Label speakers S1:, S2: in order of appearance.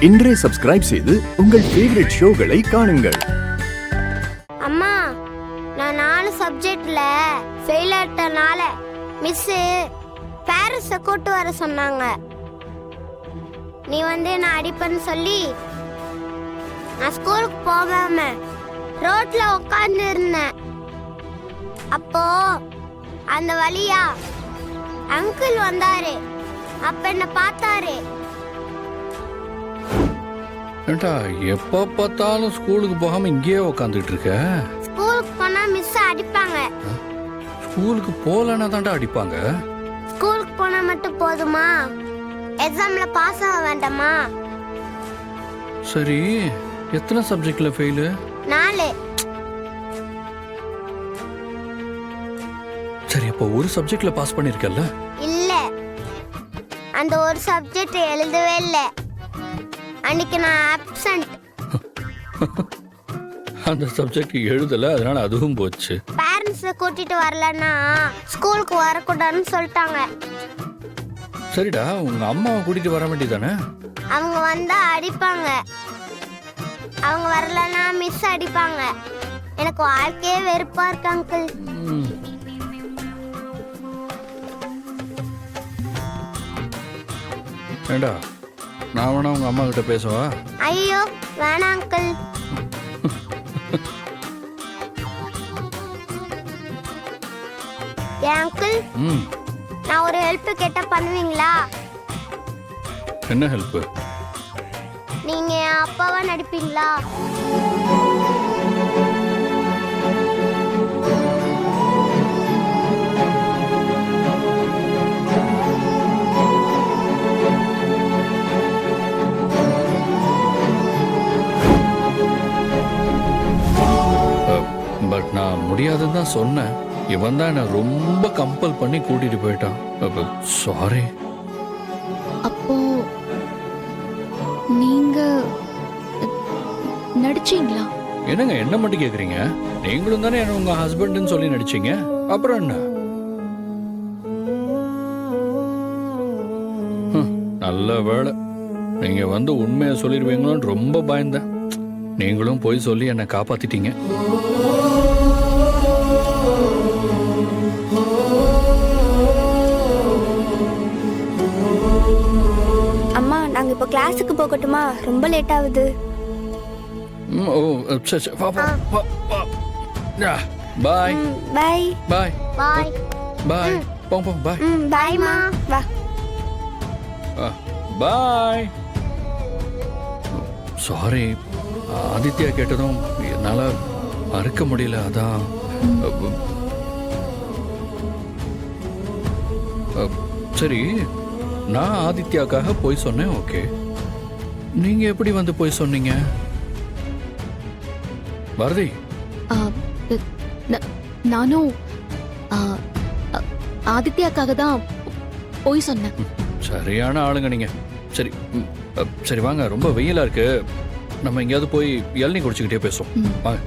S1: இன்றே சப்ஸ்கிரைப் செய்து உங்கள் ஃபேவரட் ஷோகளை காணுங்கள்.
S2: அம்மா, நான் 4 சப்ஜெக்ட்ல ஃபெயில் ஆயிட்டனால மிஸ் பாரிஸை கூட்டு வர சொன்னாங்க. நீ வந்து நான் அடிப்பேன்னு சொல்லி நான் ஸ்கூலுக்கு போகாம ரோட்ல உட்கார்ந்து இருந்தேன். அப்போ அந்த வழியா அங்கிள் வந்தாரு. அப்ப என்ன பார்த்தாரு.
S3: ஏண்டா எப்போ பார்த்தாலும் ஸ்கூலுக்கு போகாம இங்கேயே உக்காந்துட்டு இருக்க?
S2: ஸ்கூலுக்கு போனா மிஸ் அடிப்பாங்க.
S3: ஸ்கூலுக்கு போலன்னா தாண்டா அடிப்பாங்க.
S2: ஸ்கூலுக்கு போனா மட்டும் போதுமா? எக்ஸாம்ல பாஸ் ஆக வேண்டாமா?
S3: சரி, எத்தனை சப்ஜெக்ட்ல ஃபெயிலு?
S2: 4.
S3: சரி, அப்போ ஒரு சப்ஜெக்ட்ல பாஸ் பண்ணிருக்கல்ல?
S2: இல்ல, அந்த ஒரு சப்ஜெக்ட் எழுதவே இல்லை. அன்னைக்கு நான் ஆப்சென்ட்.
S3: அந்த சப்ஜெக்ட் எழுதல, அதனால அதுவும் போச்சு.
S2: பேரண்ட்ஸை கூட்டிட்டு வரலன்னா ஸ்கூலுக்கு வரக்கூடாதுன்னு சொல்லிட்டாங்க.
S3: சரிடா, உங்க அம்மாவை கூட்டிட்டு வர வேண்டியதானே?
S2: அவங்க வந்தா அடிப்பாங்க. அவங்க வரலன்னா மிஸ் அடிப்பாங்க. எனக்கு வாழ்க்கையே வெறுப்பா இருக்கு அங்கிள்.
S3: ஏண்டா, நான் வேணா உங்க அம்மா கிட்ட பேசவா?
S2: ஐயோ வேணாம் அங்கிள். ஏன் அங்கிள், நான் ஒரு ஹெல்ப் கேட்டா பண்ணுவீங்களா?
S3: என்ன ஹெல்ப்?
S2: நீங்க என் அப்பாவா நடிப்பீங்களா?
S3: பட் நான் முடியாதுன்னு தான் சொன்னேன். இவன் தான் என்ன ரொம்ப கம்பல் பண்ணி கூட்டிட்டு போயிட்டான். சாரி.
S4: அப்போ நீங்க நடிச்சீங்களா?
S3: என்னங்க என்ன மட்டும் கேக்குறீங்க? நீங்களும் தானே என்ன உங்க ஹஸ்பண்ட்னு சொல்லி நடிச்சீங்க. அப்புறம் என்ன? நல்ல வேளை, நீங்க வந்து உண்மையை சொல்லிடுவீங்களோன்னு ரொம்ப பயந்தேன். நீங்களும் போய் சொல்லி என்னை காப்பாத்திட்டீங்க.
S2: அம்மா, நாங்க இப்போ கிளாஸுக்கு போகட்டுமா? ரொம்ப லேட் ஆகுது.
S3: ஓ சரி, பாய்
S2: பை
S3: பாய்
S2: பாய்
S3: பாய். போங்க பாய்.
S2: பாய்மா. வா.
S3: பாய். சாரி, ஆதித்யா கேட்டதும் என்னால மறுக்க முடியல. அதான். சரி, நான் ஆதித்யாக்காக போய் சொன்னேன். ஓகே, நீங்க எப்படி வந்து போய் சொன்னீங்க? பாரதி,
S4: நானும் ஆதித்யாக்காக தான் போய் சொன்னேன்.
S3: சரியான ஆளுங்க நீங்க. சரி சரி, வாங்க. ரொம்ப வெயிலா இருக்கு, நம்ம எங்கேயாவது போய் இளநீ குடிச்சுக்கிட்டே பேசுவோம். வாங்க.